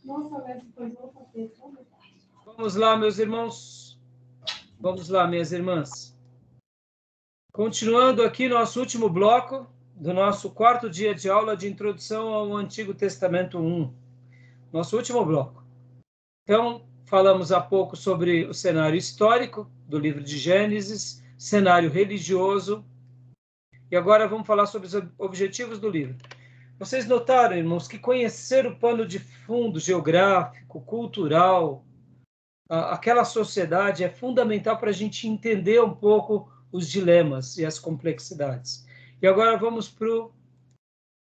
Vamos lá, meus irmãos. Vamos lá, minhas irmãs. Continuando aqui nosso último bloco do nosso quarto dia de aula de introdução ao Antigo Testamento 1. Nosso último bloco. Então, falamos há pouco sobre o cenário histórico do livro de Gênesis, cenário religioso, e agora vamos falar sobre os objetivos do livro. Vocês notaram, irmãos, que conhecer o pano de fundo geográfico, cultural, aquela sociedade é fundamental para a gente entender um pouco os dilemas e as complexidades. E agora vamos para os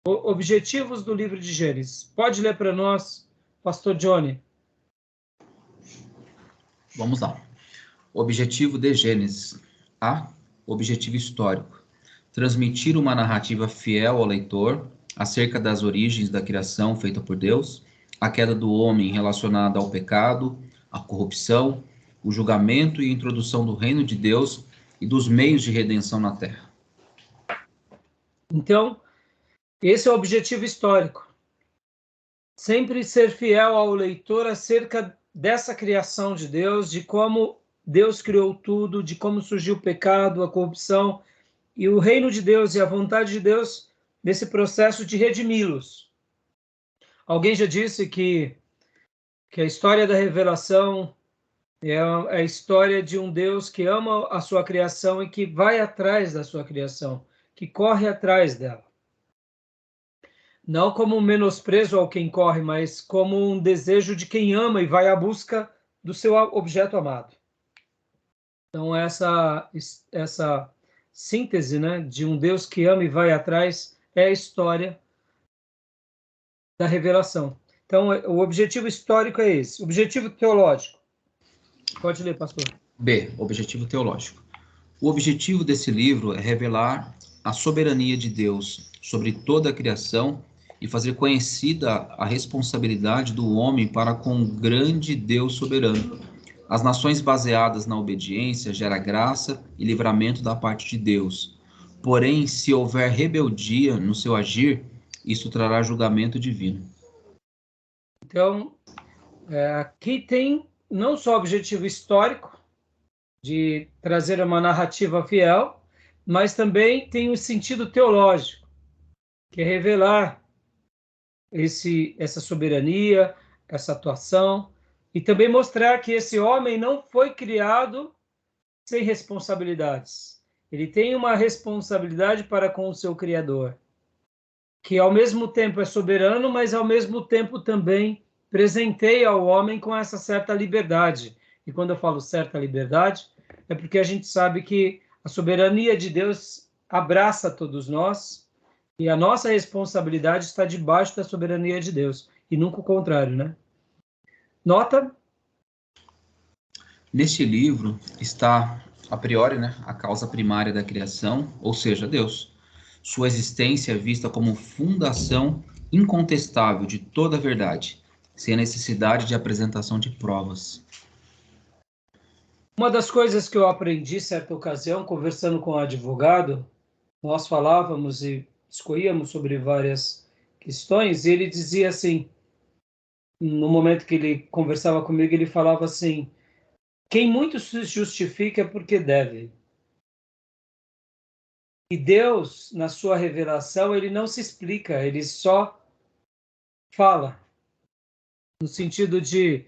objetivos do livro de Gênesis. Pode ler para nós, pastor Johnny? Vamos lá. Objetivo de Gênesis. A. Objetivo histórico. Transmitir uma narrativa fiel ao leitor acerca das origens da criação feita por Deus, a queda do homem relacionada ao pecado, a corrupção, o julgamento e a introdução do reino de Deus e dos meios de redenção na terra. Então, esse é o objetivo histórico. Sempre ser fiel ao leitor acerca dessa criação de Deus, de como Deus criou tudo, de como surgiu o pecado, a corrupção e o reino de Deus e a vontade de Deus nesse processo de redimi-los. Alguém já disse que a história da revelação é a história de um Deus que ama a sua criação e que vai atrás da sua criação, que corre atrás dela. Não como um menosprezo ao quem corre, mas como um desejo de quem ama e vai à busca do seu objeto amado. Então, essa síntese, né, de um Deus que ama e vai atrás é a história da revelação. Então, o objetivo histórico é esse. Objetivo teológico. Pode ler, pastor. B. Objetivo teológico. O objetivo desse livro é revelar a soberania de Deus sobre toda a criação e fazer conhecida a responsabilidade do homem para com o grande Deus soberano. As nações baseadas na obediência geram graça e livramento da parte de Deus. Porém, se houver rebeldia no seu agir, isso trará julgamento divino. Então, aqui tem não só o objetivo histórico, de trazer uma narrativa fiel, mas também tem o sentido teológico, que é revelar essa soberania, essa atuação, e também mostrar que esse homem não foi criado sem responsabilidades. Ele tem uma responsabilidade para com o seu Criador, que ao mesmo tempo é soberano, mas ao mesmo tempo também presenteia ao homem com essa certa liberdade. E quando eu falo certa liberdade, é porque a gente sabe que a soberania de Deus abraça todos nós, e a nossa responsabilidade está debaixo da soberania de Deus, e nunca o contrário, né? Nota? Neste livro está, a priori, né, a causa primária da criação, ou seja, Deus. Sua existência é vista como fundação incontestável de toda a verdade, sem a necessidade de apresentação de provas. Uma das coisas que eu aprendi certa ocasião, conversando com um advogado, nós falávamos e discorríamos sobre várias questões, e ele dizia assim, no momento que ele conversava comigo, ele falava assim: quem muito se justifica é porque deve. E Deus, na sua revelação, ele não se explica, ele só fala. No sentido de,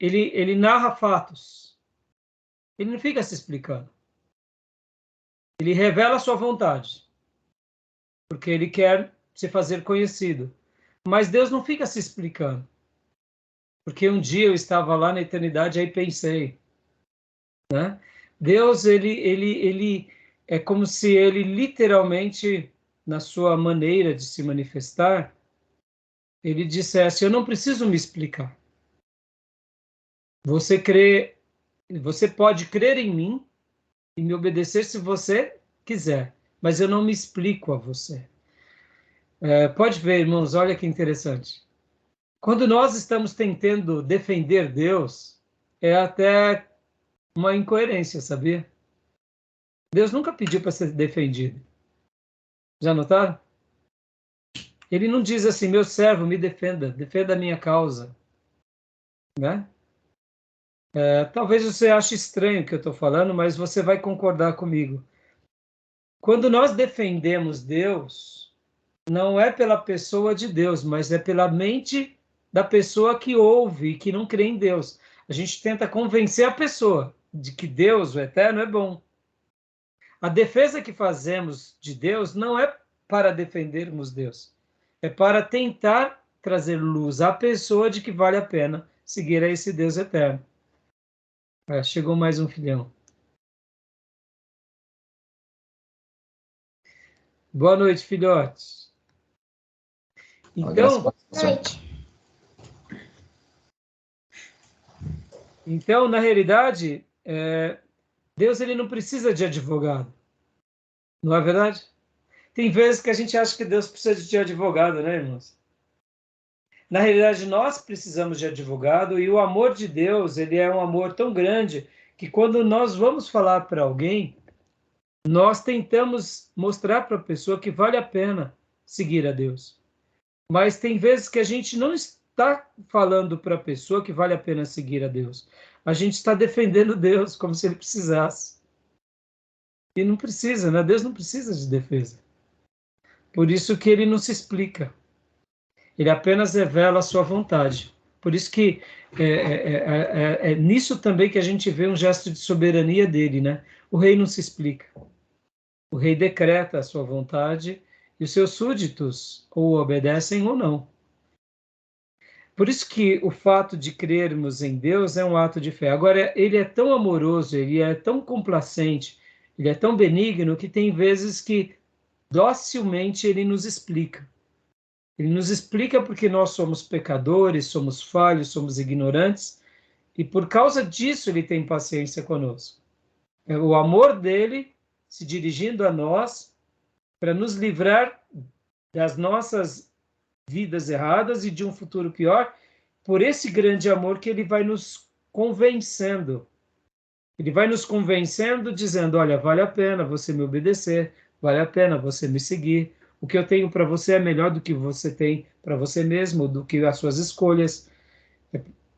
ele narra fatos. Ele não fica se explicando. Ele revela a sua vontade, porque ele quer se fazer conhecido. Mas Deus não fica se explicando. Porque um dia eu estava lá na eternidade, aí pensei, né? Deus, ele é como se ele literalmente, na sua maneira de se manifestar, ele dissesse: eu não preciso me explicar. Você pode crer em mim e me obedecer se você quiser, mas eu não me explico a você. Pode ver, irmãos, olha que interessante. Quando nós estamos tentando defender Deus, é até uma incoerência, sabia? Deus nunca pediu para ser defendido. Já notaram? Ele não diz assim: meu servo, me defenda, defenda a minha causa. né? Talvez você ache estranho o que eu estou falando, mas você vai concordar comigo. Quando nós defendemos Deus, não é pela pessoa de Deus, mas é pela mente da pessoa que ouve e que não crê em Deus. A gente tenta convencer a pessoa de que Deus, o eterno, é bom. A defesa que fazemos de Deus não é para defendermos Deus, é para tentar trazer luz à pessoa de que vale a pena seguir a esse Deus eterno. Chegou mais um filhão. Boa noite, filhotes. Então, na realidade, Deus ele não precisa de advogado. Não é verdade? Tem vezes que a gente acha que Deus precisa de advogado, né, irmãos? Na realidade, nós precisamos de advogado e o amor de Deus, ele é um amor tão grande que quando nós vamos falar para alguém, nós tentamos mostrar para a pessoa que vale a pena seguir a Deus. Mas tem vezes que a gente não está falando para a pessoa que vale a pena seguir a Deus. A gente está defendendo Deus como se ele precisasse. E não precisa, né? Deus não precisa de defesa. Por isso que ele não se explica. Ele apenas revela a sua vontade. Por isso que é nisso também que a gente vê um gesto de soberania dele, né? O rei não se explica. O rei decreta a sua vontade e os seus súditos ou obedecem ou não. Por isso que o fato de crermos em Deus é um ato de fé. Agora, ele é tão amoroso, ele é tão complacente, ele é tão benigno que tem vezes que docilmente ele nos explica. Ele nos explica porque nós somos pecadores, somos falhos, somos ignorantes, e por causa disso ele tem paciência conosco. É o amor dele se dirigindo a nós para nos livrar das nossas vidas erradas e de um futuro pior, por esse grande amor que ele vai nos convencendo. Ele vai nos convencendo dizendo, olha, vale a pena você me obedecer, vale a pena você me seguir, o que eu tenho para você é melhor do que você tem para você mesmo, do que as suas escolhas.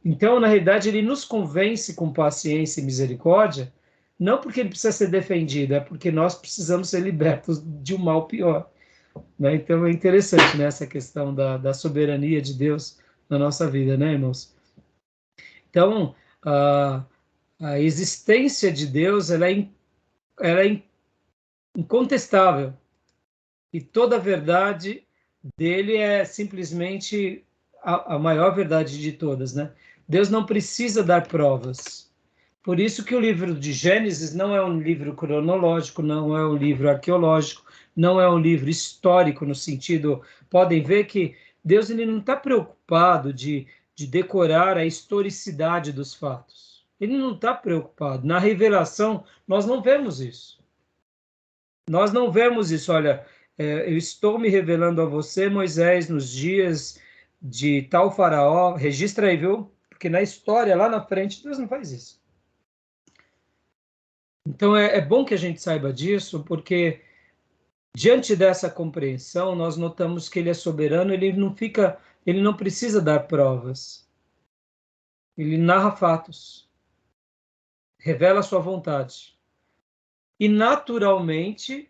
Então, na realidade, ele nos convence com paciência e misericórdia, não porque ele precisa ser defendido, é porque nós precisamos ser libertos de um mal pior. Né? Então, é interessante, né, essa questão da soberania de Deus na nossa vida, né, irmãos? Então, a existência de Deus ela é incontestável. E toda a verdade dele é simplesmente a maior verdade de todas, né? Deus não precisa dar provas. Por isso que o livro de Gênesis não é um livro cronológico, não é um livro arqueológico, não é um livro histórico no sentido... Podem ver que Deus ele não está preocupado de decorar a historicidade dos fatos. Ele não está preocupado. Na revelação, nós não vemos isso. Nós não vemos isso. Olha, eu estou me revelando a você, Moisés, nos dias de tal faraó. Registra aí, viu? Porque na história, lá na frente, Deus não faz isso. Então, é bom que a gente saiba disso, porque diante dessa compreensão, nós notamos que ele é soberano, ele não precisa dar provas. Ele narra fatos, revela a sua vontade. E, naturalmente,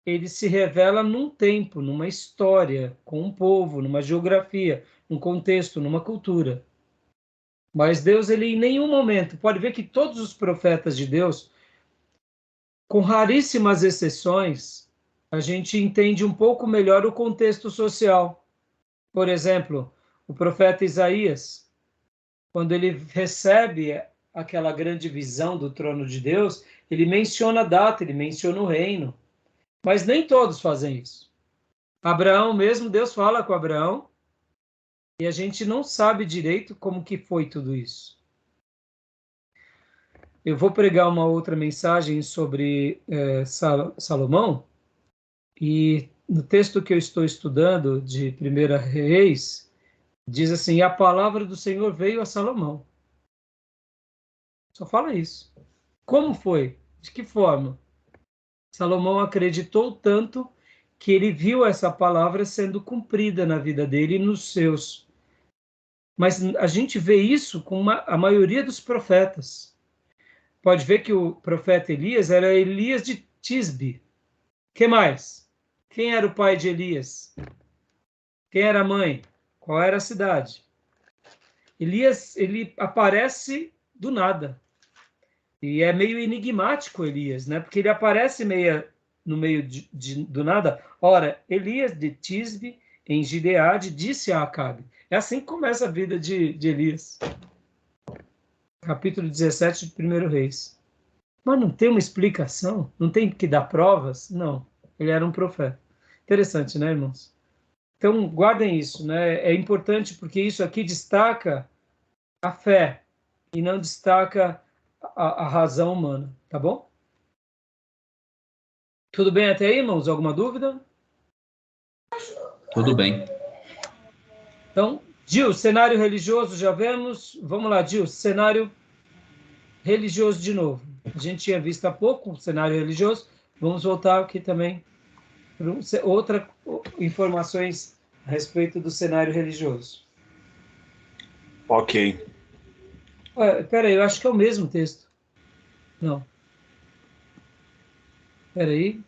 ele se revela num tempo, numa história, com um povo, numa geografia, num contexto, numa cultura. Mas Deus, ele em nenhum momento, pode ver que todos os profetas de Deus, com raríssimas exceções, a gente entende um pouco melhor o contexto social. Por exemplo, o profeta Isaías, quando ele recebe aquela grande visão do trono de Deus, ele menciona a data, ele menciona o reino. Mas nem todos fazem isso. Abraão mesmo, Deus fala com Abraão, e a gente não sabe direito como que foi tudo isso. Eu vou pregar uma outra mensagem sobre Salomão, e no texto que eu estou estudando, de 1 Reis, diz assim, a palavra do Senhor veio a Salomão. Só fala isso. Como foi? De que forma? Salomão acreditou tanto que ele viu essa palavra sendo cumprida na vida dele e nos seus. Mas a gente vê isso com a maioria dos profetas. Pode ver que o profeta Elias era Elias de Tisbe. Que mais? Quem era o pai de Elias? Quem era a mãe? Qual era a cidade? Elias, ele aparece do nada. E é meio enigmático Elias, né? Porque ele aparece no meio do nada. Ora, Elias de Tisbe, em Gileade, disse a Acabe. É assim que começa a vida de Elias. Capítulo 17 de 1 Reis. Mas não tem uma explicação? Não tem que dar provas? Não. Ele era um profeta. Interessante, né, irmãos? Então, guardem isso, né? É importante porque isso aqui destaca a fé e não destaca a razão humana, tá bom? Tudo bem até aí, irmãos? Alguma dúvida? Tudo bem. Então, Gil, cenário religioso, já vemos. Vamos lá, Gil, cenário religioso de novo. A gente tinha visto há pouco o cenário religioso. Vamos voltar aqui também para outras informações a respeito do cenário religioso. Ok. Espera aí, eu acho que é o mesmo texto. Não. Espera aí.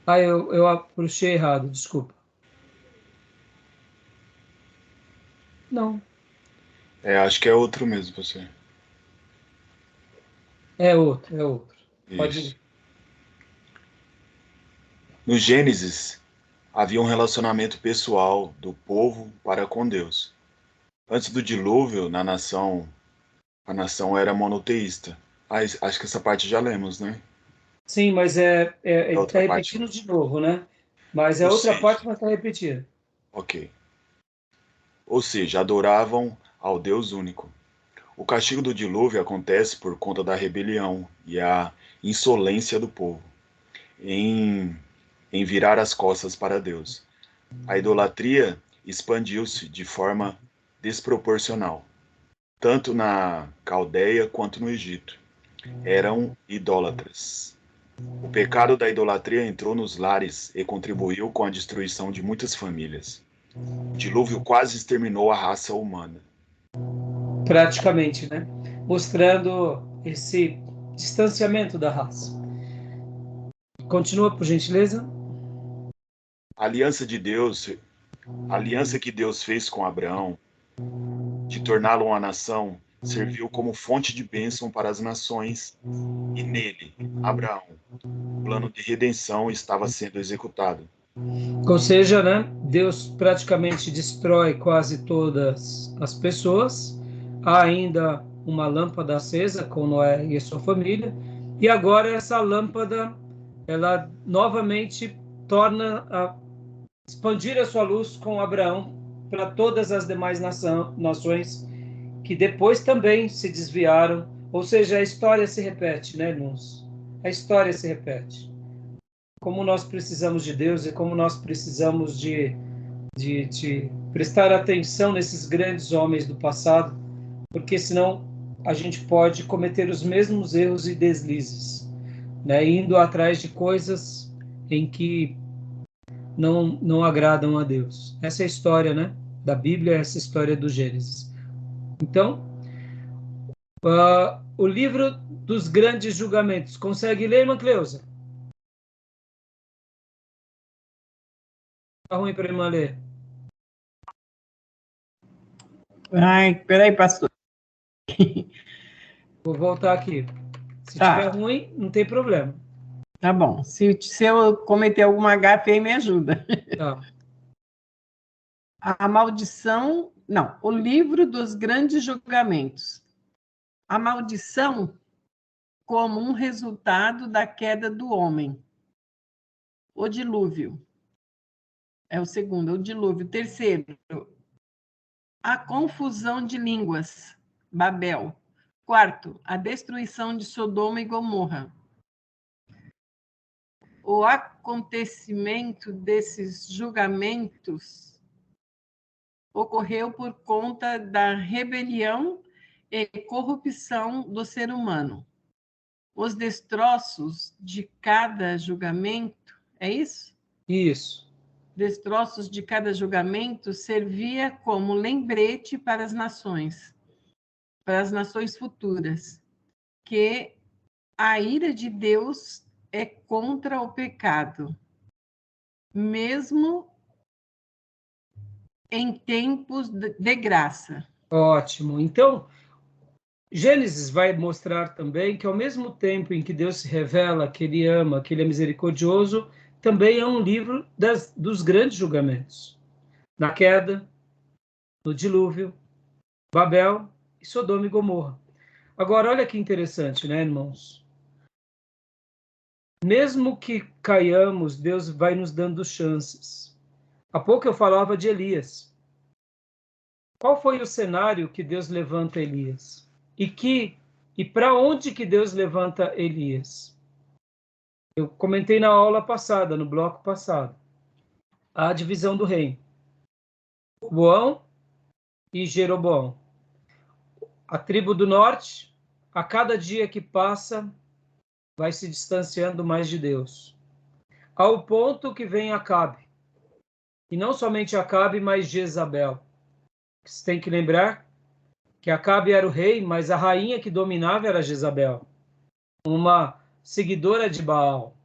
Ah, eu puxei errado, desculpa. Não, Acho que é outro mesmo, você. é outro, é outro. Pode Isso. ir. No Gênesis, havia um relacionamento pessoal do povo para com Deus. Antes do dilúvio, a nação era monoteísta. Acho que essa parte já lemos, né? Sim, mas É ele está outra parte. repetindo de novo, né? Mas é Ou outra seja, parte, mas está repetindo. ok. Ou seja, adoravam ao Deus único. O castigo do dilúvio acontece por conta da rebelião e a insolência do povo em virar as costas para Deus. A idolatria expandiu-se de forma desproporcional, tanto na Caldeia quanto no Egito. Eram idólatras. O pecado da idolatria entrou nos lares e contribuiu com a destruição de muitas famílias. O dilúvio quase exterminou a raça humana. Praticamente, né? Mostrando esse distanciamento da raça. Continua, por gentileza. A aliança de Deus, a aliança que Deus fez com Abraão, de torná-lo uma nação, serviu como fonte de bênção para as nações, e nele, Abraão, o plano de redenção estava sendo executado. Ou seja, né? Deus praticamente destrói quase todas as pessoas. Há ainda uma lâmpada acesa com Noé e a sua família. E agora essa lâmpada, ela novamente torna a expandir a sua luz com Abraão para todas as demais nações que depois também se desviaram. Ou seja, a história se repete, né, irmãos? A história se repete. Como nós precisamos de Deus e como nós precisamos de prestar atenção nesses grandes homens do passado, porque senão a gente pode cometer os mesmos erros e deslizes, né? Indo atrás de coisas em que não agradam a Deus. Essa é a história, né, da Bíblia, essa é a história do Gênesis. Então, o livro dos grandes julgamentos. Consegue ler, irmã Cleusa? Tá ruim para a irmã ler. Ai, peraí, pastor. Vou voltar aqui. Se Tá. tiver ruim, não tem problema. Tá bom. Se eu cometer alguma gafe aí, me ajuda. Tá. A maldição. Não, o livro dos grandes julgamentos. A maldição como um resultado da queda do homem. O dilúvio. É o segundo, o dilúvio. Terceiro, a confusão de línguas. Babel. Quarto, a destruição de Sodoma e Gomorra. O acontecimento desses julgamentos ocorreu por conta da rebelião e corrupção do ser humano. Os destroços de cada julgamento, é isso? Isso. destroços de cada julgamento servia como lembrete para as nações futuras, que a ira de Deus é contra o pecado, mesmo em tempos de graça. Ótimo. Então, Gênesis vai mostrar também que, ao mesmo tempo em que Deus se revela que Ele ama, que Ele é misericordioso, também é um livro dos grandes julgamentos. Na queda, no dilúvio, Babel e Sodoma e Gomorra. Agora, olha que interessante, né, irmãos? Mesmo que caiamos, Deus vai nos dando chances. Há pouco eu falava de Elias. Qual foi o cenário que Deus levanta Elias? E para onde que Deus levanta Elias? Eu comentei na aula passada, no bloco passado, a divisão do reino. Boão e Jeroboão. A tribo do norte, a cada dia que passa, vai se distanciando mais de Deus. Ao ponto que vem Acabe. E não somente Acabe, mas Jezabel. Você tem que lembrar que Acabe era o rei, mas a rainha que dominava era Jezabel, uma seguidora de Baal.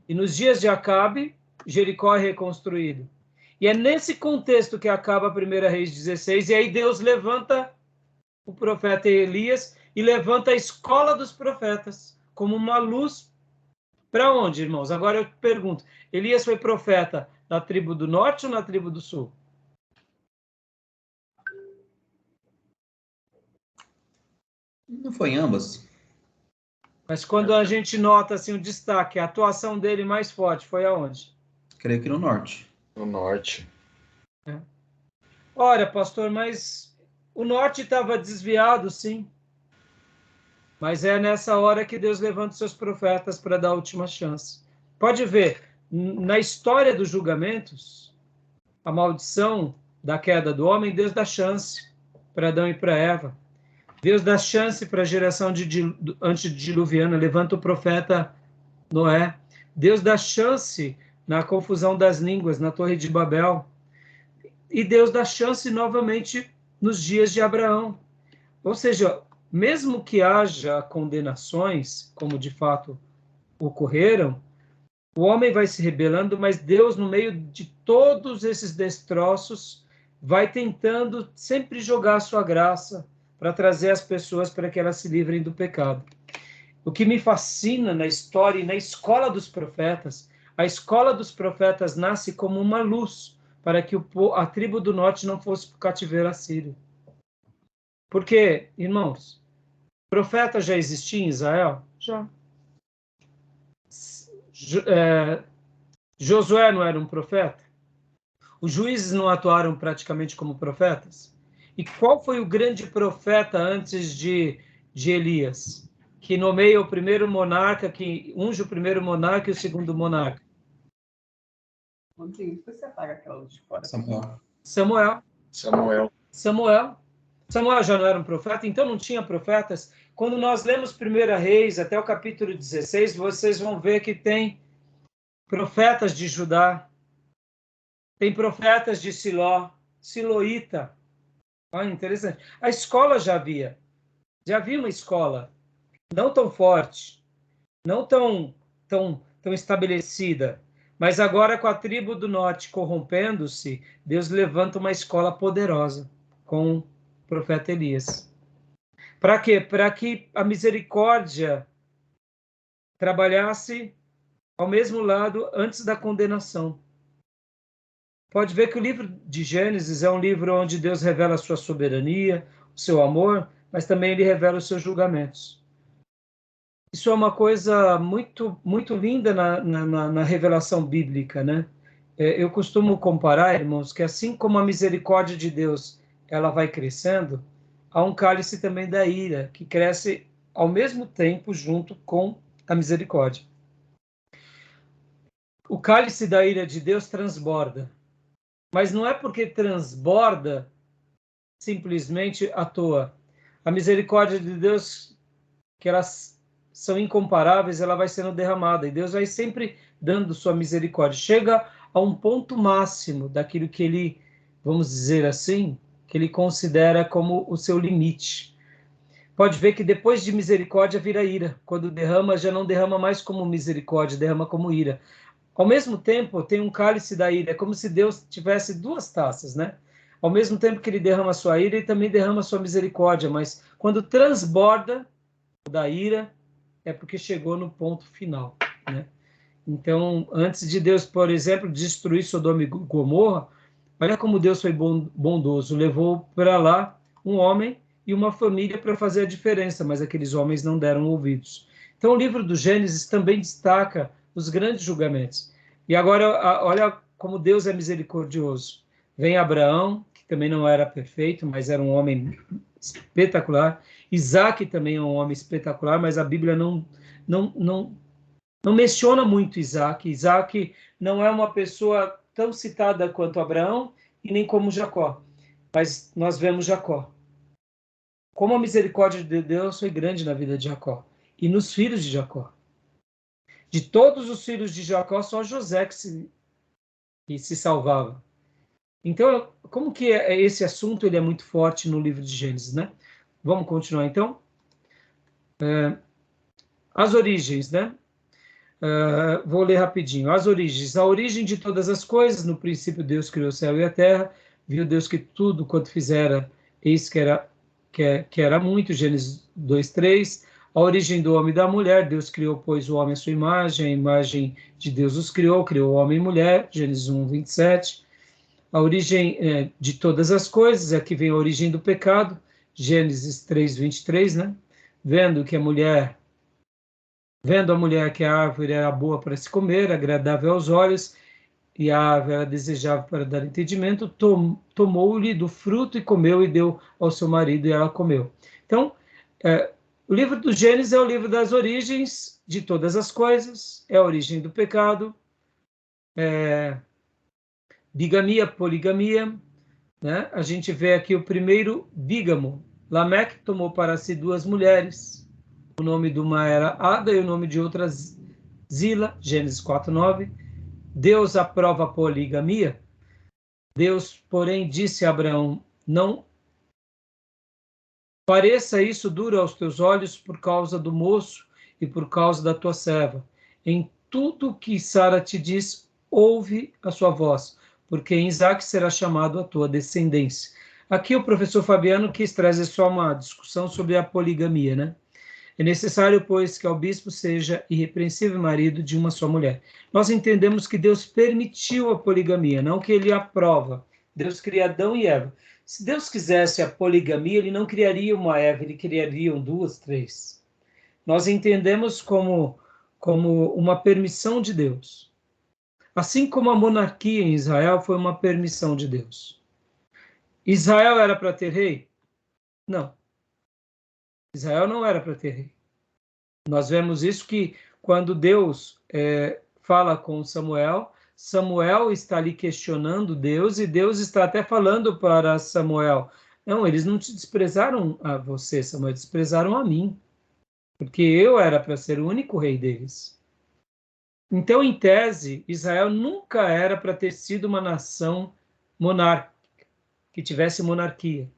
E nos dias de Acabe, Jericó é reconstruído. E é nesse contexto que acaba a 1 Reis 16, e aí Deus levanta o profeta Elias e levanta a escola dos profetas como uma luz. Para onde, irmãos? Agora eu te pergunto, Elias foi profeta na tribo do norte ou na tribo do sul? Não foi em ambas? Mas quando a gente nota assim, o destaque, a atuação dele mais forte foi aonde? Creio que no norte. No norte. Olha, pastor, mas o norte estava desviado, sim. Mas é nessa hora que Deus levanta os seus profetas para dar a última chance. Pode ver, na história dos julgamentos, a maldição da queda do homem, Deus dá chance para Adão e para Eva. Deus dá chance para a geração antediluviana, levanta o profeta Noé. Deus dá chance na confusão das línguas, na Torre de Babel. E Deus dá chance novamente nos dias de Abraão. Ou seja, mesmo que haja condenações, como de fato ocorreram, o homem vai se rebelando, mas Deus, no meio de todos esses destroços, vai tentando sempre jogar a sua graça para trazer as pessoas para que elas se livrem do pecado. O que me fascina na história e na escola dos profetas, a escola dos profetas nasce como uma luz para que a tribo do norte não fosse para o cativeiro assírio. Porque, irmãos, profeta já existia em Israel? Já. Josué não era um profeta? Os juízes não atuaram praticamente como profetas? E qual foi o grande profeta antes de Elias? Que nomeia o primeiro monarca, que unge o primeiro monarca e o segundo monarca? Rodrigo, você apaga aquela luz de fora. Samuel. Samuel já não era um profeta, então não tinha profetas. Quando nós lemos 1 Reis até o capítulo 16, vocês vão ver que tem profetas de Judá, tem profetas de Siló, Siloíta. Interessante. A escola já havia uma escola, não tão forte, não tão estabelecida, mas agora com a tribo do norte corrompendo-se, Deus levanta uma escola poderosa com o profeta Elias. Para quê? Para que a misericórdia trabalhasse ao mesmo lado antes da condenação. Pode ver que o livro de Gênesis é um livro onde Deus revela a sua soberania, o seu amor, mas também ele revela os seus julgamentos. Isso é uma coisa muito, muito linda na revelação bíblica, né? Eu costumo comparar, irmãos, que assim como a misericórdia de Deus ela vai crescendo, há um cálice também da ira, que cresce ao mesmo tempo junto com a misericórdia. O cálice da ira de Deus transborda, mas não é porque transborda simplesmente à toa. A misericórdia de Deus, que elas são incomparáveis, ela vai sendo derramada, e Deus vai sempre dando sua misericórdia. Chega a um ponto máximo daquilo que ele, vamos dizer assim, que ele considera como o seu limite. Pode ver que depois de misericórdia vira ira. Quando derrama, já não derrama mais como misericórdia, derrama como ira. Ao mesmo tempo, tem um cálice da ira. É como se Deus tivesse duas taças, né? Ao mesmo tempo que ele derrama a sua ira, ele também derrama a sua misericórdia. Mas quando transborda da ira, é porque chegou no ponto final, né? Então, antes de Deus, por exemplo, destruir Sodoma e Gomorra, olha como Deus foi bondoso. Levou para lá um homem e uma família para fazer a diferença, mas aqueles homens não deram ouvidos. Então, o livro do Gênesis também destaca os grandes julgamentos. E agora, olha como Deus é misericordioso. Vem Abraão, que também não era perfeito, mas era um homem espetacular. Isaac também é um homem espetacular, mas a Bíblia não menciona muito Isaac. Isaac não é uma pessoa tão citada quanto Abraão e nem como Jacó. Mas nós vemos Jacó. Como a misericórdia de Deus foi grande na vida de Jacó e nos filhos de Jacó. De todos os filhos de Jacó, só José que se salvava. Então, como que esse assunto ele é muito forte no livro de Gênesis, né? Vamos continuar, então? As origens, né? Vou ler rapidinho. As origens. A origem de todas as coisas. No princípio, Deus criou o céu e a terra. Viu Deus que tudo quanto fizera, eis que era muito. Gênesis 2:3. A origem do homem e da mulher. Deus criou, pois, o homem à sua imagem. A imagem de Deus os criou. Criou homem e mulher. Gênesis 1:27. A origem de todas as coisas. Aqui vem a origem do pecado. Gênesis 3:23, né? Vendo a mulher que a árvore era boa para se comer, agradável aos olhos, e a árvore era desejável para dar entendimento, tomou-lhe do fruto e comeu e deu ao seu marido e ela comeu. Então, o livro do Gênesis é o livro das origens de todas as coisas, é a origem do pecado, bigamia, poligamia, né? A gente vê aqui o primeiro bígamo. Lameque tomou para si 2 mulheres. O nome de uma era Ada e o nome de outra Zila, Gênesis 4:9. Deus aprova a poligamia. Deus, porém, disse a Abraão: não pareça isso duro aos teus olhos por causa do moço e por causa da tua serva. Em tudo que Sara te diz, ouve a sua voz, porque em Isaque será chamado a tua descendência. Aqui o professor Fabiano quis trazer só uma discussão sobre a poligamia, né? É necessário, pois, que ao bispo seja irrepreensível marido de uma só mulher. Nós entendemos que Deus permitiu a poligamia, não que ele aprova. Deus cria Adão e Eva. Se Deus quisesse a poligamia, ele não criaria uma Eva, ele criaria 2, 3. Nós entendemos como uma permissão de Deus. Assim como a monarquia em Israel foi uma permissão de Deus. Israel era para ter rei? Não. Israel não era para ter rei. Nós vemos isso que quando Deus fala com Samuel, Samuel está ali questionando Deus e Deus está até falando para Samuel: não, eles não te desprezaram a você, Samuel, desprezaram a mim, porque eu era para ser o único rei deles. Então, em tese, Israel nunca era para ter sido uma nação monárquica, que tivesse monarquia.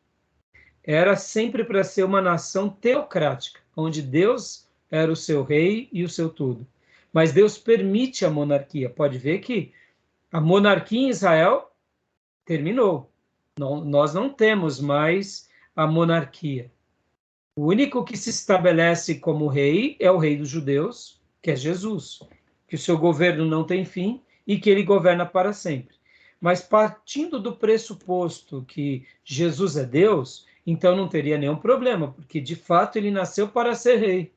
Era sempre para ser uma nação teocrática, onde Deus era o seu rei e o seu tudo. Mas Deus permite a monarquia. Pode ver que a monarquia em Israel terminou. Nós não temos mais a monarquia. O único que se estabelece como rei é o rei dos judeus, que é Jesus, que o seu governo não tem fim e que ele governa para sempre. Mas partindo do pressuposto que Jesus é Deus, então não teria nenhum problema, porque de fato ele nasceu para ser rei.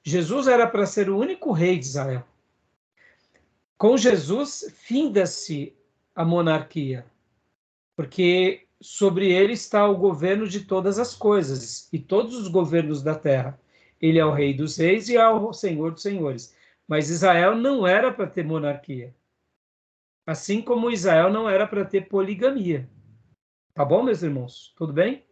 Jesus era para ser o único rei de Israel. Com Jesus, finda-se a monarquia, porque sobre ele está o governo de todas as coisas e todos os governos da terra. Ele é o rei dos reis e é o senhor dos senhores. Mas Israel não era para ter monarquia. Assim como Israel não era para ter poligamia. Tá bom, meus irmãos? Tudo bem?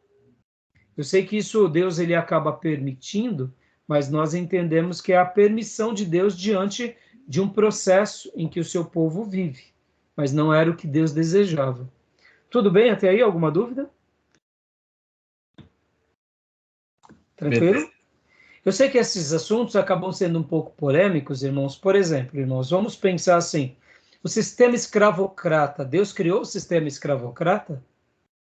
Eu sei que isso Deus ele acaba permitindo, mas nós entendemos que é a permissão de Deus diante de um processo em que o seu povo vive, mas não era o que Deus desejava. Tudo bem até aí? Alguma dúvida? Tranquilo? Beleza. Eu sei que esses assuntos acabam sendo um pouco polêmicos, irmãos. Por exemplo, irmãos, vamos pensar assim: o sistema escravocrata, Deus criou o sistema escravocrata?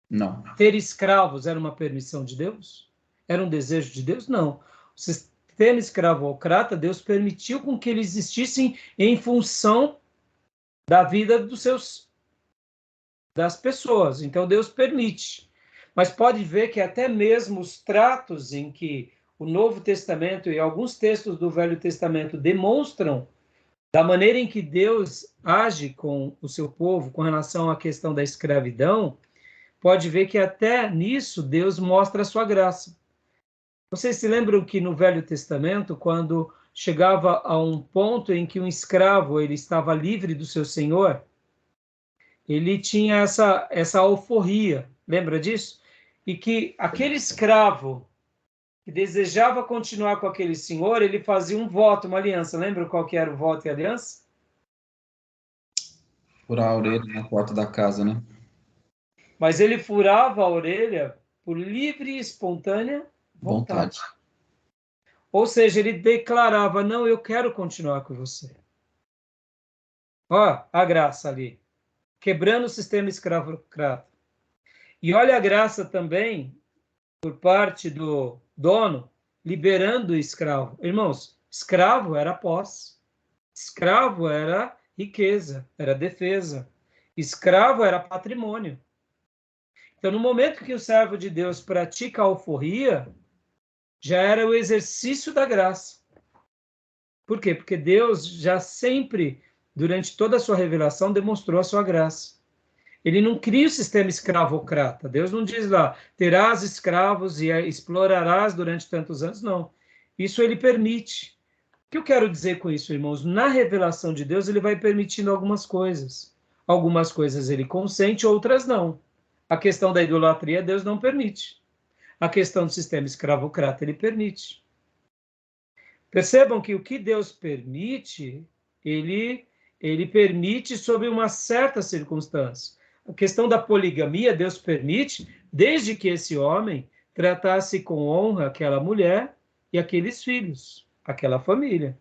Não. Ter escravos era uma permissão de Deus? Era um desejo de Deus? Não. O sistema escravocrata, Deus permitiu com que ele existisse em função da vida das pessoas. Então, Deus permite. Mas pode ver que até mesmo os tratos em que o Novo Testamento e alguns textos do Velho Testamento demonstram da maneira em que Deus age com o seu povo com relação à questão da escravidão, pode ver que até nisso Deus mostra a sua graça. Vocês se lembram que no Velho Testamento, quando chegava a um ponto em que um escravo ele estava livre do seu senhor, ele tinha essa alforria, lembra disso? E que aquele escravo que desejava continuar com aquele senhor, ele fazia um voto, uma aliança. Lembra qual que era o voto e a aliança? Furar a orelha na porta da casa, né? Mas ele furava a orelha por livre e espontânea vontade. Ou seja, ele declarava, não, eu quero continuar com você. Ó, a graça ali, quebrando o sistema escravocrata. E olha a graça também por parte do dono, liberando o escravo. Irmãos, escravo era posse. Escravo era riqueza, era defesa. Escravo era patrimônio. Então, no momento que o servo de Deus pratica a alforria, já era o exercício da graça. Por quê? Porque Deus já sempre, durante toda a sua revelação, demonstrou a sua graça. Ele não cria o sistema escravocrata. Deus não diz lá, terás escravos e explorarás durante tantos anos. Não. Isso ele permite. O que eu quero dizer com isso, irmãos? Na revelação de Deus, ele vai permitindo algumas coisas. Algumas coisas ele consente, outras não. A questão da idolatria, Deus não permite. A questão do sistema escravocrata, ele permite. Percebam que o que Deus permite, ele permite sob uma certa circunstância. A questão da poligamia, Deus permite, desde que esse homem tratasse com honra aquela mulher e aqueles filhos, aquela família.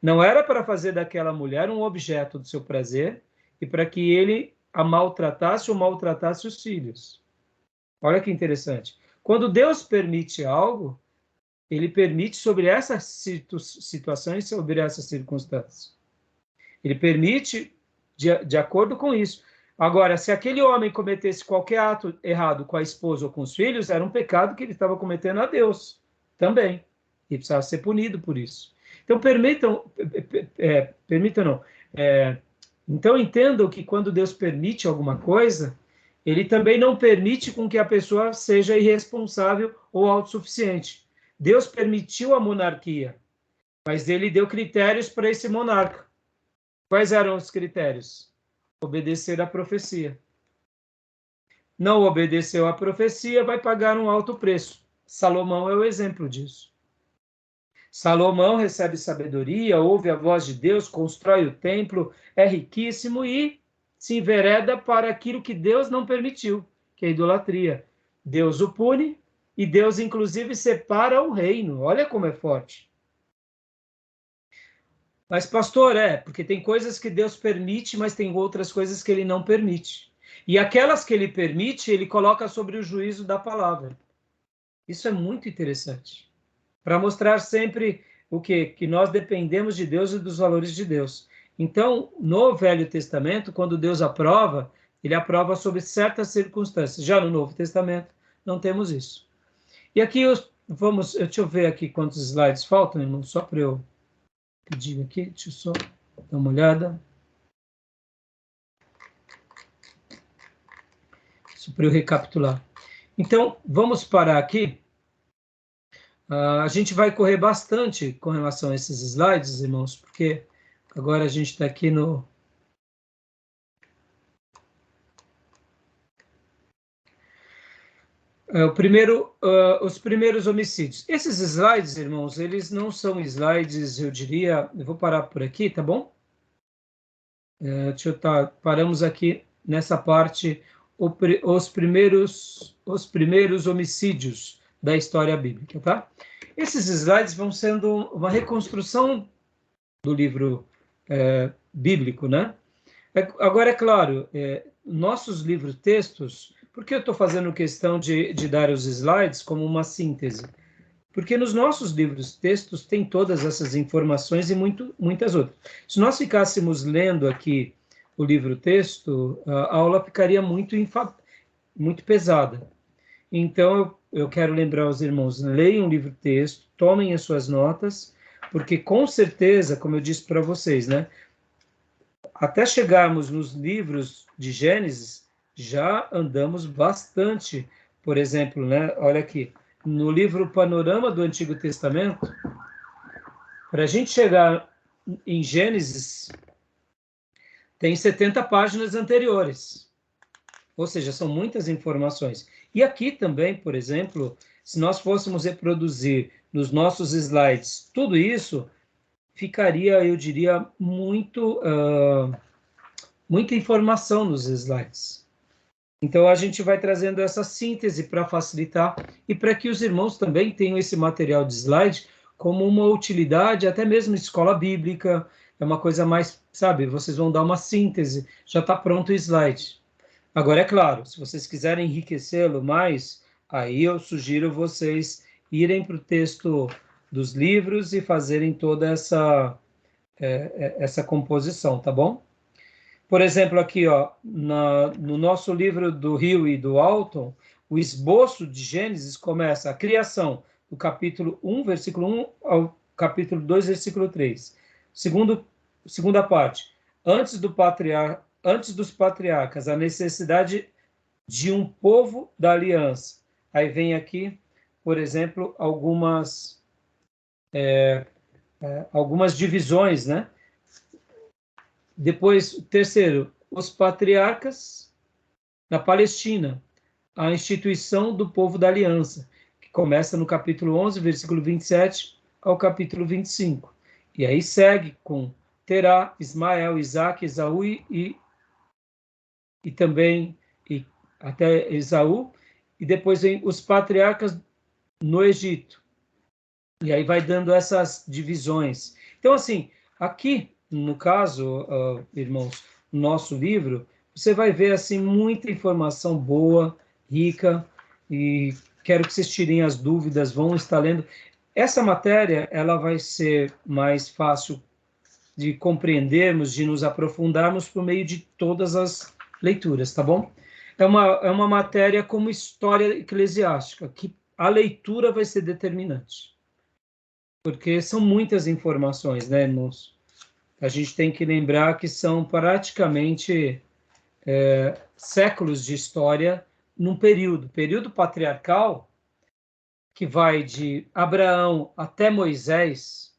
Não era para fazer daquela mulher um objeto do seu prazer e para que ele a maltratasse ou maltratasse os filhos. Olha que interessante. Quando Deus permite algo, ele permite sobre essas situações, sobre essas circunstâncias. Ele permite de acordo com isso. Agora, se aquele homem cometesse qualquer ato errado com a esposa ou com os filhos, era um pecado que ele estava cometendo a Deus também. E precisava ser punido por isso. Então, então entendam que quando Deus permite alguma coisa, ele também não permite com que a pessoa seja irresponsável ou autossuficiente. Deus permitiu a monarquia, mas ele deu critérios para esse monarca. Quais eram os critérios? Obedecer à profecia. Não obedeceu à profecia, vai pagar um alto preço. Salomão é o exemplo disso. Salomão recebe sabedoria, ouve a voz de Deus, constrói o templo, é riquíssimo e se envereda para aquilo que Deus não permitiu, que é a idolatria. Deus o pune e Deus, inclusive, separa o reino. Olha como é forte. Mas, pastor, porque tem coisas que Deus permite, mas tem outras coisas que ele não permite. E aquelas que ele permite, ele coloca sobre o juízo da palavra. Isso é muito interessante. Para mostrar sempre o quê? Que nós dependemos de Deus e dos valores de Deus. Então, no Velho Testamento, quando Deus aprova, ele aprova sob certas circunstâncias. Já no Novo Testamento, não temos isso. E aqui, deixa eu ver aqui quantos slides faltam, irmão, só para eu pedir aqui, deixa eu só dar uma olhada. Isso para eu recapitular. Então, vamos parar aqui. A gente vai correr bastante com relação a esses slides, irmãos, porque agora a gente está aqui no... Os primeiros homicídios. Esses slides, irmãos, eles não são slides, eu diria. Eu vou parar por aqui, tá bom? Paramos aqui nessa parte, os primeiros homicídios da história bíblica, tá? Esses slides vão sendo uma reconstrução do livro bíblico, né? Agora, é claro, nossos livros textos, por que eu estou fazendo questão de dar os slides como uma síntese? Porque nos nossos livros textos tem todas essas informações e muitas outras. Se nós ficássemos lendo aqui o livro texto, a aula ficaria muito pesada. Então, eu quero lembrar aos irmãos, leiam o livro texto, tomem as suas notas, porque com certeza, como eu disse para vocês, né, até chegarmos nos livros de Gênesis, já andamos bastante. Por exemplo, né, olha aqui, no livro Panorama do Antigo Testamento, para a gente chegar em Gênesis, tem 70 páginas anteriores. Ou seja, são muitas informações. E aqui também, por exemplo, se nós fôssemos reproduzir nos nossos slides tudo isso, ficaria, eu diria, muita informação nos slides. Então, a gente vai trazendo essa síntese para facilitar e para que os irmãos também tenham esse material de slide como uma utilidade, até mesmo em escola bíblica, é uma coisa mais, sabe, vocês vão dar uma síntese, já está pronto o slide. Agora, é claro, se vocês quiserem enriquecê-lo mais, aí eu sugiro vocês irem para o texto dos livros e fazerem toda essa composição, tá bom? Por exemplo, aqui, ó, no nosso livro do Hill e do Alton, o esboço de Gênesis começa a criação, do capítulo 1, versículo 1 ao capítulo 2, versículo 3. Segunda parte, antes dos patriarcas, a necessidade de um povo da aliança. Aí vem aqui, por exemplo, algumas divisões, né? Depois, terceiro, os patriarcas na Palestina, a instituição do povo da aliança, que começa no capítulo 11, versículo 27 ao capítulo 25. E aí segue com Terá, Ismael, Isaac, Esaú e também até Esaú, e depois vem os patriarcas no Egito. E aí vai dando essas divisões. Então, assim, aqui, no caso, irmãos, no nosso livro, você vai ver, assim, muita informação boa, rica, e quero que vocês tirem as dúvidas, vão estar lendo. Essa matéria, ela vai ser mais fácil de compreendermos, de nos aprofundarmos por meio de todas as leituras, tá bom? É uma matéria como história eclesiástica, que a leitura vai ser determinante. Porque são muitas informações, né, irmãos? A gente tem que lembrar que são praticamente séculos de história num período patriarcal, que vai de Abraão até Moisés,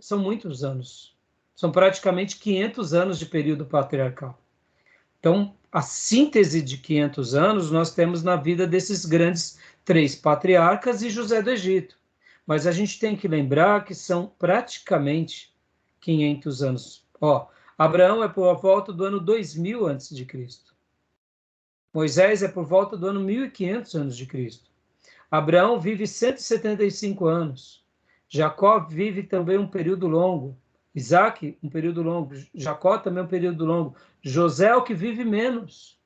são muitos anos. São praticamente 500 anos de período patriarcal. Então, a síntese de 500 anos nós temos na vida desses grandes 3 patriarcas e José do Egito. Mas a gente tem que lembrar que são praticamente 500 anos. Ó, Abraão é por volta do ano 2000 a.C. Moisés é por volta do ano 1500 a.C. Abraão vive 175 anos. Jacó vive também um período longo. Isaac, um período longo. Jacó também um período longo. José é o que vive menos.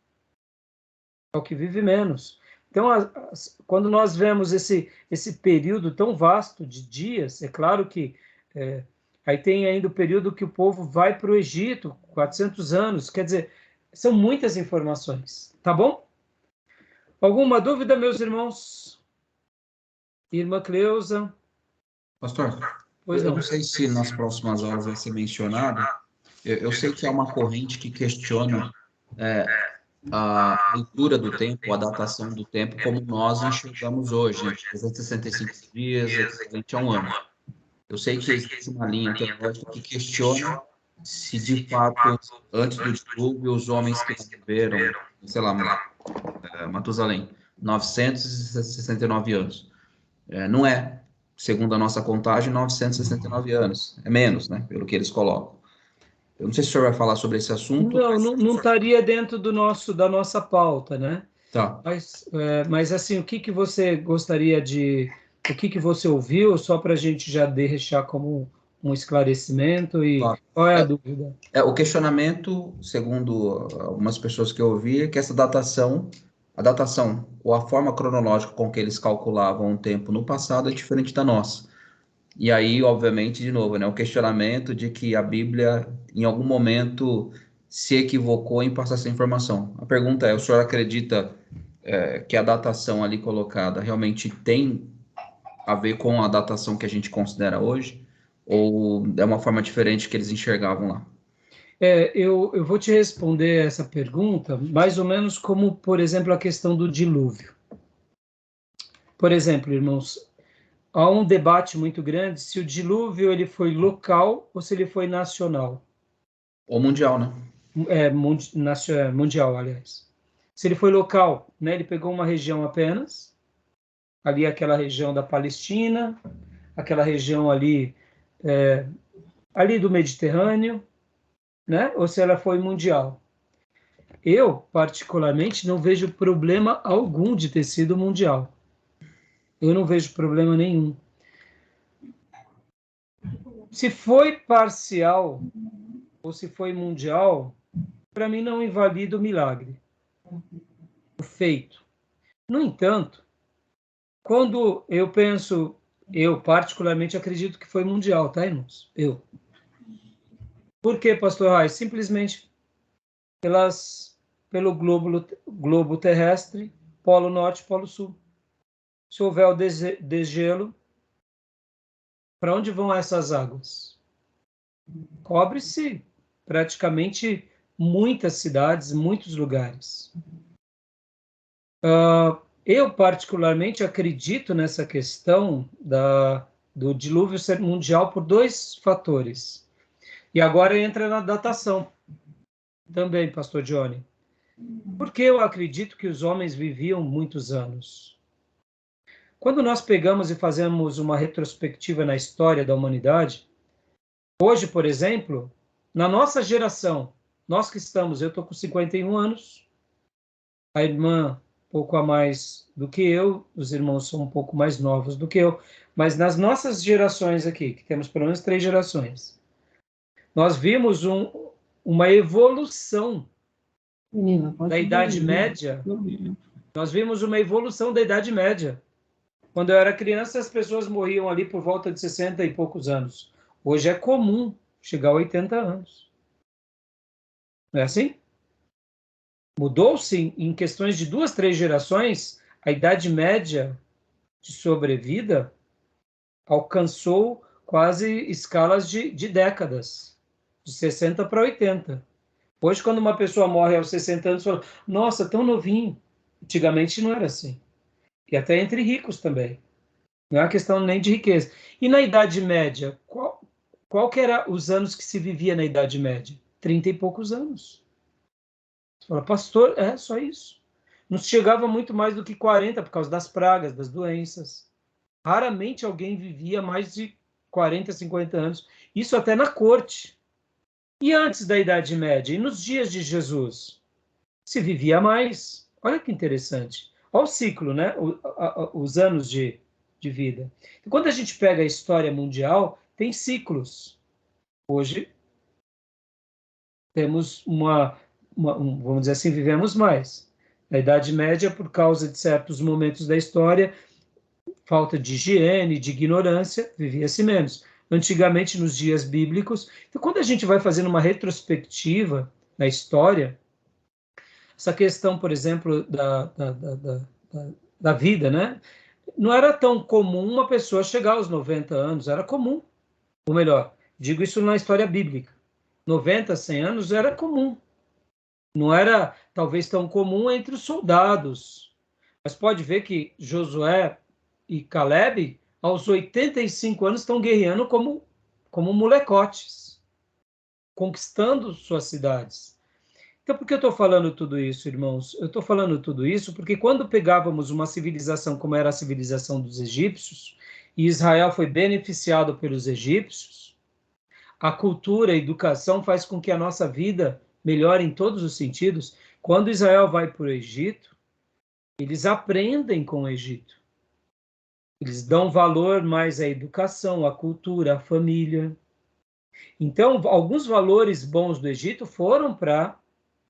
Então, quando nós vemos esse período tão vasto de dias, é claro que aí tem ainda o período que o povo vai para o Egito, 400 anos, quer dizer, são muitas informações, tá bom? Alguma dúvida, meus irmãos? Irmã Cleusa? Pastor, eu não sei se nas próximas aulas vai ser mencionado, eu sei que há uma corrente que questiona a leitura do tempo, a datação do tempo, como nós enxergamos hoje, 365 dias, equivalente a um ano. Eu sei que existe uma linha teológica que questiona se, de fato, antes do dilúvio, os homens que viveram, sei lá, Matusalém, 969 anos. Não é, segundo a nossa contagem, 969 anos. É menos, né? Pelo que eles colocam. Eu não sei se o senhor vai falar sobre esse assunto. Não estaria dentro da nossa pauta, né? Tá. Mas assim, o que você gostaria de... O que você ouviu, só para a gente já deixar como um esclarecimento e Claro. qual é a dúvida? O questionamento, segundo algumas pessoas que eu ouvi, é que essa a datação ou a forma cronológica com que eles calculavam o tempo no passado é diferente da nossa. E aí, obviamente, de novo, né, o questionamento de que a Bíblia, em algum momento, se equivocou em passar essa informação. A pergunta é, o senhor acredita que a datação ali colocada realmente tem a ver com a datação que a gente considera hoje? Ou é uma forma diferente que eles enxergavam lá? Eu vou te responder essa pergunta mais ou menos como, por exemplo, a questão do dilúvio. Por exemplo, irmãos, há um debate muito grande se o dilúvio ele foi local ou se ele foi nacional. Ou mundial, né? Mundial, aliás. Se ele foi local, né, ele pegou uma região apenas, ali aquela região da Palestina, aquela região ali, ali do Mediterrâneo, né? Ou se ela foi mundial. Eu, particularmente, não vejo problema algum de ter sido mundial. Eu não vejo problema nenhum. Se foi parcial ou se foi mundial, para mim não invalida o milagre, o feito. No entanto, quando eu penso, eu particularmente acredito que foi mundial, tá, irmãos? Por quê, pastor Reis? Simplesmente pelo globo terrestre, polo norte, polo sul. Se houver o degelo, para onde vão essas águas? Cobre-se praticamente muitas cidades, muitos lugares. Eu, particularmente, acredito nessa questão do dilúvio ser mundial por dois fatores. E agora entra na datação também, pastor Johnny. Porque eu acredito que os homens viviam muitos anos. Quando nós pegamos e fazemos uma retrospectiva na história da humanidade, hoje, por exemplo, na nossa geração, nós que estamos, eu estou com 51 anos, a irmã pouco a mais do que eu, os irmãos são um pouco mais novos do que eu, mas nas nossas gerações aqui, que temos pelo menos 3 gerações, nós vimos uma evolução da Idade Média. Nós vimos uma evolução da Idade Média. Quando eu era criança, as pessoas morriam ali por volta de 60 e poucos anos. Hoje é comum chegar a 80 anos. Não é assim? Mudou-se em questões de 2, 3 gerações, a idade média de sobrevida alcançou quase escalas de décadas, de 60 para 80. Hoje, quando uma pessoa morre aos 60 anos, fala, nossa, tão novinho. Antigamente não era assim. E até entre ricos também. Não é uma questão nem de riqueza. E na Idade Média, qual que era os anos que se vivia na Idade Média? 30 e poucos anos. Você fala, pastor, é só isso. Não chegava muito mais do que 40 por causa das pragas, das doenças. Raramente alguém vivia mais de 40, 50 anos. Isso até na corte. E antes da Idade Média, e nos dias de Jesus, se vivia mais. Olha que interessante. Olha o ciclo, né? Os anos de vida. E quando a gente pega a história mundial, tem ciclos. Hoje, temos vamos dizer assim, vivemos mais. Na Idade Média, por causa de certos momentos da história, falta de higiene, de ignorância, vivia-se menos. Antigamente, nos dias bíblicos. Então, quando a gente vai fazendo uma retrospectiva na história, essa questão, por exemplo, da vida, né? Não era tão comum uma pessoa chegar aos 90 anos, era comum. Ou melhor, digo isso na história bíblica. 90, 100 anos era comum. Não era, talvez, tão comum entre os soldados. Mas pode ver que Josué e Caleb, aos 85 anos, estão guerreando como molecotes, conquistando suas cidades. Então, por que eu estou falando tudo isso, irmãos? Eu estou falando tudo isso porque quando pegávamos uma civilização como era a civilização dos egípcios, e Israel foi beneficiado pelos egípcios, a cultura, a educação faz com que a nossa vida melhore em todos os sentidos. Quando Israel vai para o Egito, eles aprendem com o Egito. Eles dão valor mais à educação, à cultura, à família. Então, alguns valores bons do Egito foram para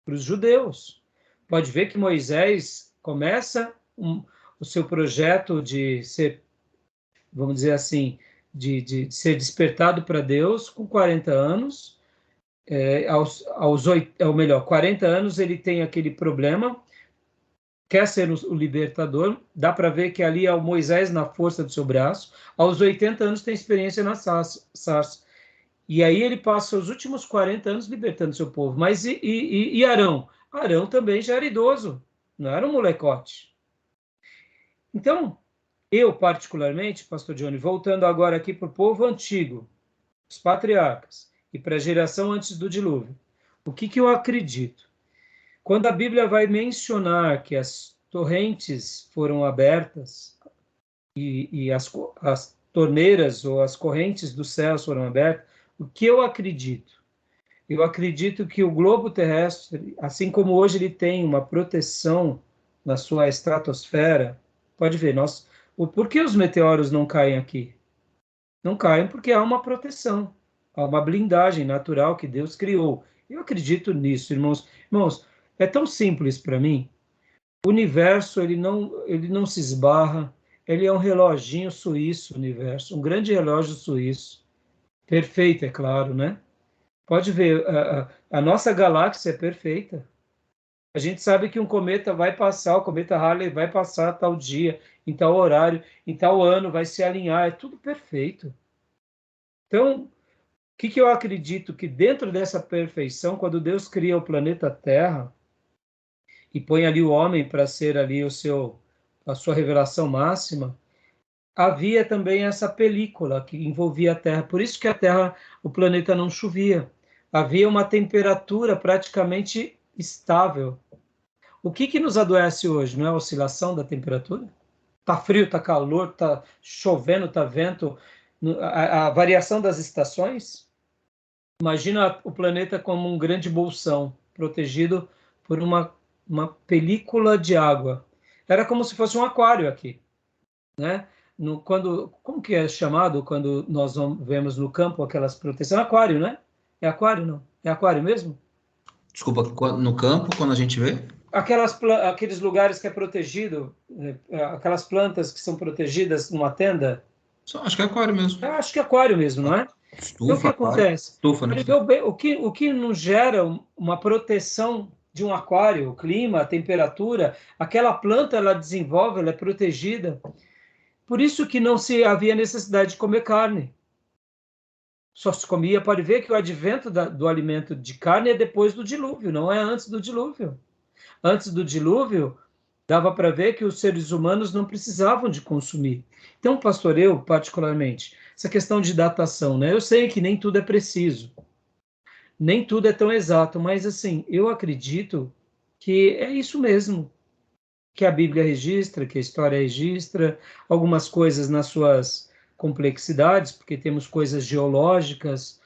os judeus. Pode ver que Moisés começa o seu projeto de ser, vamos dizer assim, de ser despertado para Deus com 40 anos. Ou melhor, 40 anos ele tem aquele problema, quer ser o libertador, dá para ver que ali é o Moisés na força do seu braço. Aos 80 anos tem experiência na sarça. E aí ele passa os últimos 40 anos libertando seu povo. Mas e Arão? Arão também já era idoso, não era um molecote. Então, eu particularmente, pastor Johnny, voltando agora aqui para o povo antigo, os patriarcas, e para a geração antes do dilúvio, o que eu acredito? Quando a Bíblia vai mencionar que as torrentes foram abertas e as torneiras ou as correntes dos céus foram abertas, o que eu acredito? Eu acredito que o globo terrestre, assim como hoje ele tem uma proteção na sua estratosfera, pode ver, por que os meteoros não caem aqui? Não caem porque há uma proteção, há uma blindagem natural que Deus criou. Eu acredito nisso, irmãos. Irmãos, é tão simples para mim. O universo, ele não se esbarra. Ele é um reloginho suíço, o universo, um grande relógio suíço. Perfeito, é claro, né? Pode ver, a nossa galáxia é perfeita. A gente sabe que um cometa vai passar, o cometa Halley vai passar tal dia, em tal horário, em tal ano, vai se alinhar, é tudo perfeito. Então, o que eu acredito? Que dentro dessa perfeição, quando Deus cria o planeta Terra e põe ali o homem para ser ali a sua revelação máxima, havia também essa película que envolvia a Terra. Por isso que a Terra, o planeta não chovia. Havia uma temperatura praticamente estável. O que nos adoece hoje? Não é a oscilação da temperatura? Tá frio, tá calor, tá chovendo, tá vento, a variação das estações? Imagina o planeta como um grande bolsão, protegido por uma película de água. Era como se fosse um aquário aqui, né? Como que é chamado quando nós vemos no campo aquelas proteções? Aquário, né? É aquário, não? É aquário mesmo? Desculpa, no campo, quando a gente vê? Aqueles lugares que é protegido, aquelas plantas que são protegidas numa tenda. Acho que é aquário mesmo. Eu acho que é aquário mesmo, não é? Estufa, então, o que acontece? Estufa, né? O que nos gera uma proteção de um aquário, o clima, a temperatura, aquela planta ela desenvolve, ela é protegida. Por isso que não se havia necessidade de comer carne. Só se comia, pode ver que o advento do alimento de carne é depois do dilúvio, não é antes do dilúvio. Antes do dilúvio, dava para ver que os seres humanos não precisavam de consumir. Então, pastor, eu, particularmente, essa questão de datação, né? Eu sei que nem tudo é preciso, nem tudo é tão exato, mas, assim, eu acredito que é isso mesmo, que a Bíblia registra, que a história registra, algumas coisas nas suas complexidades, porque temos coisas geológicas,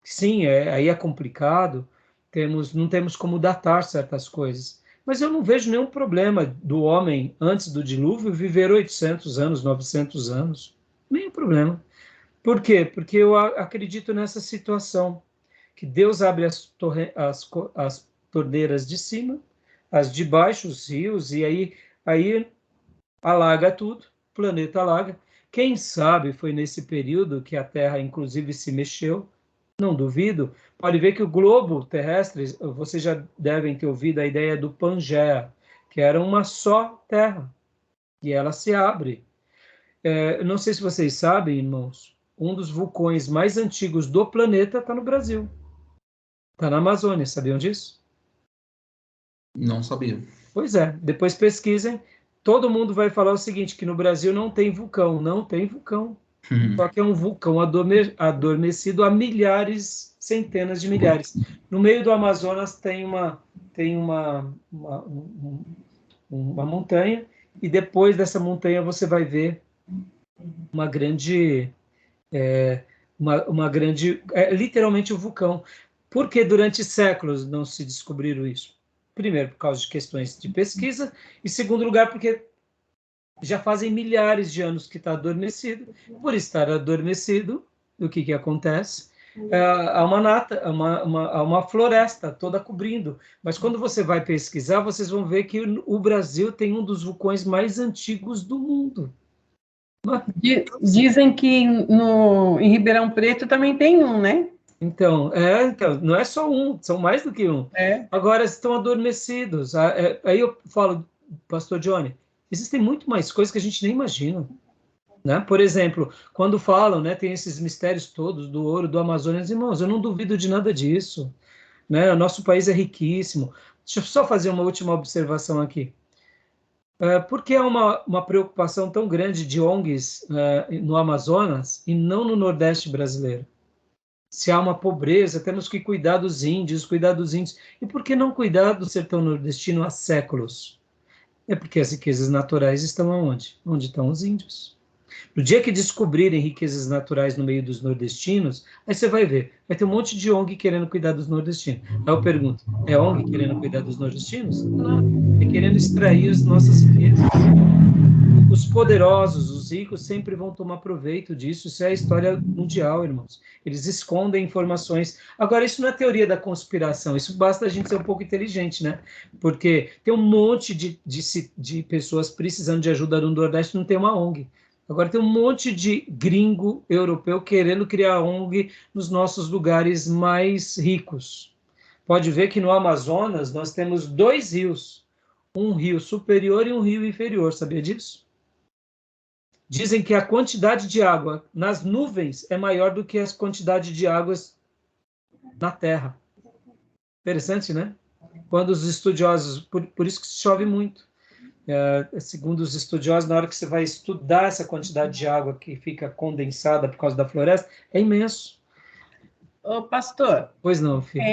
sim, aí é complicado, não temos como datar certas coisas. Mas eu não vejo nenhum problema do homem, antes do dilúvio, viver 800 anos, 900 anos. Nenhum problema. Por quê? Porque eu acredito nessa situação, que Deus abre as torneiras de cima, as de baixo, os rios, e aí alaga tudo, o planeta alaga. Quem sabe foi nesse período que a Terra, inclusive, se mexeu, não duvido. Pode ver que o globo terrestre, vocês já devem ter ouvido a ideia do Pangeia, que era uma só Terra, e ela se abre. Não sei se vocês sabem, irmãos, um dos vulcões mais antigos do planeta está no Brasil. Está na Amazônia, sabiam disso? Não sabia. Pois é, depois pesquisem. Todo mundo vai falar o seguinte, que no Brasil não tem vulcão. Não tem vulcão. Só que é um vulcão adormecido há milhares, centenas de milhares. No meio do Amazonas tem uma montanha, e depois dessa montanha você vai ver uma grande, literalmente um vulcão. Porque durante séculos não se descobriram isso? Primeiro, por causa de questões de pesquisa, e segundo lugar, porque já fazem milhares de anos que está adormecido. Por estar adormecido, o que acontece? Há uma floresta toda cobrindo. Mas quando você vai pesquisar, vocês vão ver que o Brasil tem um dos vulcões mais antigos do mundo. Dizem que em Ribeirão Preto também tem um, né? Então, não é só um, são mais do que um. Agora estão adormecidos. Aí eu falo, Pastor Johnny, existem muito mais coisas que a gente nem imagina. Né? Por exemplo, quando falam, né, tem esses mistérios todos do ouro, do Amazonas, irmãos, eu não duvido de nada disso. Né? O nosso país é riquíssimo. Deixa eu só fazer uma última observação aqui. Por que há uma preocupação tão grande de ONGs no Amazonas e não no Nordeste brasileiro? Se há uma pobreza, temos que cuidar dos índios, E por que não cuidar do sertão nordestino há séculos? É porque as riquezas naturais estão aonde? Onde estão os índios. No dia que descobrirem riquezas naturais no meio dos nordestinos, aí você vai ver, vai ter um monte de ONG querendo cuidar dos nordestinos. Aí eu pergunto, é ONG querendo cuidar dos nordestinos? Não, é querendo extrair as nossas riquezas. Os poderosos, os ricos, sempre vão tomar proveito disso. Isso é a história mundial, irmãos. Eles escondem informações. Agora, isso não é teoria da conspiração. Isso basta a gente ser um pouco inteligente, né? Porque tem um monte de pessoas precisando de ajuda no Nordeste, não tem uma ONG. Agora, tem um monte de gringo europeu querendo criar ONG nos nossos lugares mais ricos. Pode ver que no Amazonas nós temos 2 rios. Um rio superior e um rio inferior. Sabia disso? Dizem que a quantidade de água nas nuvens é maior do que a quantidade de águas na Terra. Interessante, né? Quando os estudiosos... Por isso que chove muito. Segundo os estudiosos, na hora que você vai estudar essa quantidade de água que fica condensada por causa da floresta, é imenso. Ô, pastor. Pois não, filho.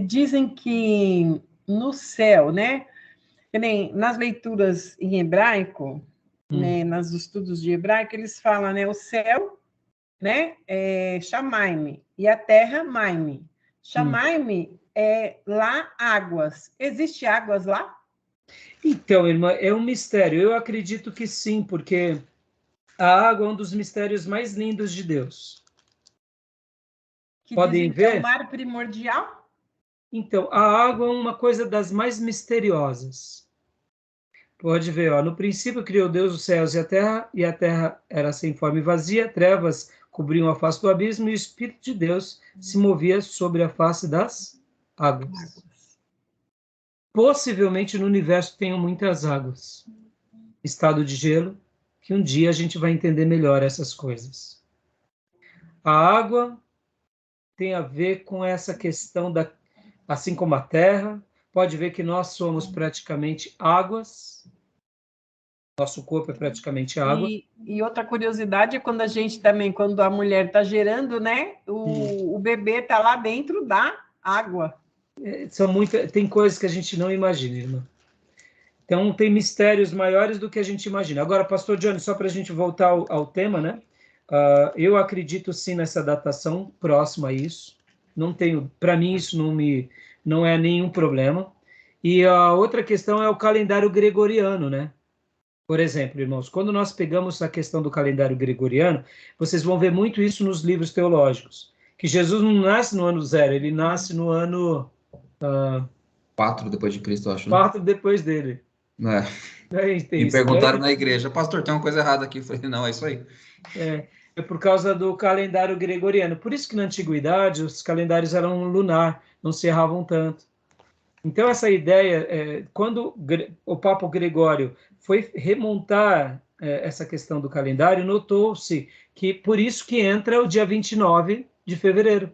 Dizem que no céu, né? Que nem nas leituras em hebraico, né, nos estudos de hebraico, eles falam, né? O céu, né? É Shamaim, e a terra, Maim. Shamaim é lá águas. Existe águas lá? Então, irmã, é um mistério. Eu acredito que sim, porque a água é um dos mistérios mais lindos de Deus. Que podem ver? Que é o mar primordial? Então, a água é uma coisa das mais misteriosas. Pode ver, ó, no princípio criou Deus os céus e a terra era sem forma e vazia, trevas cobriam a face do abismo, e o Espírito de Deus se movia sobre a face das águas. Possivelmente no universo tenham muitas águas. Estado de gelo, que um dia a gente vai entender melhor essas coisas. A água tem a ver com essa questão assim como a terra, pode ver que nós somos praticamente águas, nosso corpo é praticamente água. E outra curiosidade é quando a mulher está gerando, né? O bebê está lá dentro da água. Tem coisas que a gente não imagina, irmã. Então, tem mistérios maiores do que a gente imagina. Agora, pastor Johnny, só para a gente voltar ao tema, né? Eu acredito sim nessa datação próxima a isso. Para mim, isso não é nenhum problema. E a outra questão é o calendário gregoriano, né? Por exemplo, irmãos, quando nós pegamos a questão do calendário gregoriano, vocês vão ver muito isso nos livros teológicos, que Jesus não nasce no ano 0, ele nasce no ano... 4 depois de Cristo, eu acho. 4 depois dele. Me perguntaram na igreja, pastor, tem uma coisa errada aqui. Eu falei, não, é isso aí. É por causa do calendário gregoriano. Por isso que na antiguidade os calendários eram lunar, não se erravam tanto. Então essa ideia, quando o Papa Gregório foi remontar essa questão do calendário, notou-se que por isso que entra o dia 29 de fevereiro.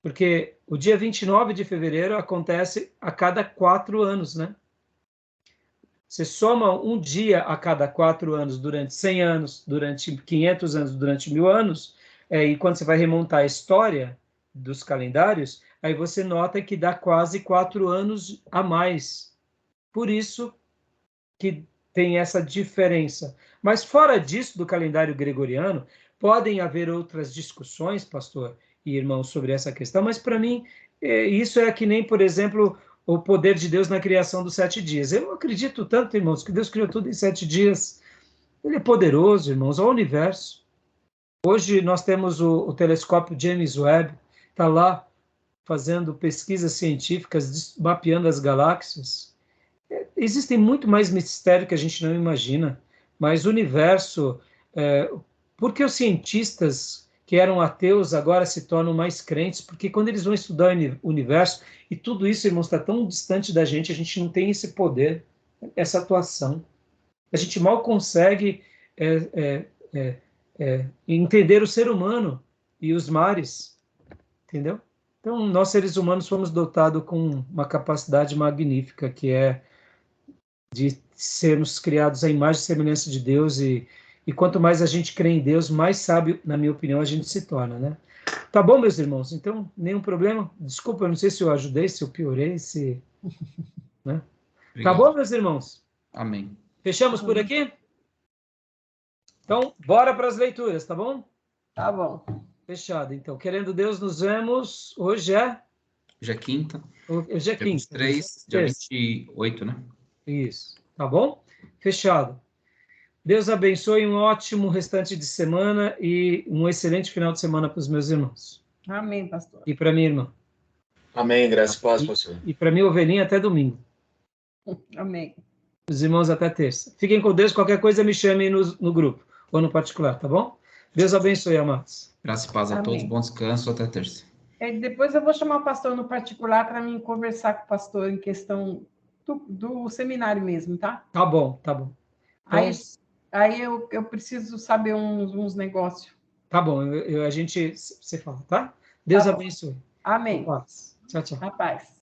Porque o dia 29 de fevereiro acontece a cada 4 anos, né? Você soma um dia a cada 4 anos, durante 100 anos, durante 500 anos, durante 1000 anos, e quando você vai remontar a história dos calendários, aí você nota que dá quase 4 anos a mais. Por isso que tem essa diferença. Mas fora disso, do calendário gregoriano, podem haver outras discussões, pastor e irmãos, sobre essa questão, mas para mim, isso é que nem, por exemplo, o poder de Deus na criação dos 7 dias. Eu acredito tanto, irmãos, que Deus criou tudo em 7 dias. Ele é poderoso, irmãos, ao universo. Hoje nós temos o telescópio James Webb, está lá fazendo pesquisas científicas, mapeando as galáxias. Existem muito mais mistérios que a gente não imagina, mas o universo, por que os cientistas que eram ateus agora se tornam mais crentes? Porque quando eles vão estudar o universo, e tudo isso, irmãos, está tão distante da gente, a gente não tem esse poder, essa atuação. A gente mal consegue entender o ser humano e os mares, entendeu? Então, nós seres humanos fomos dotados com uma capacidade magnífica, que é de sermos criados à imagem e semelhança de Deus, e quanto mais a gente crê em Deus, mais sábio, na minha opinião, a gente se torna, né? Tá bom, meus irmãos? Então, nenhum problema? Desculpa, eu não sei se eu ajudei, se eu piorei, se... né? Tá bom, meus irmãos? Amém. Fechamos por aqui? Então, bora para as leituras, tá bom? Tá bom. Fechado. Então, querendo Deus, nos vemos. Hoje é quinta. Hoje é Dia quinta. 23, dia 28, né? Isso. Tá bom? Fechado. Deus abençoe, um ótimo restante de semana e um excelente final de semana para os meus irmãos. Amém, pastor. E para minha irmã. Amém, graça e paz, pastor. E para minha ovelhinha até domingo. Amém. Os irmãos até terça. Fiquem com Deus, qualquer coisa me chame no grupo ou no particular, tá bom? Deus abençoe, amados. Graça e paz a todos, bom descanso, até terça. Depois eu vou chamar o pastor no particular para mim conversar com o pastor em questão do seminário mesmo, tá? Tá bom, tá bom. Então, aí eu preciso saber uns negócios. Tá bom, a gente se fala, tá? Deus abençoe. Amém. Paz. Tchau, tchau. A paz.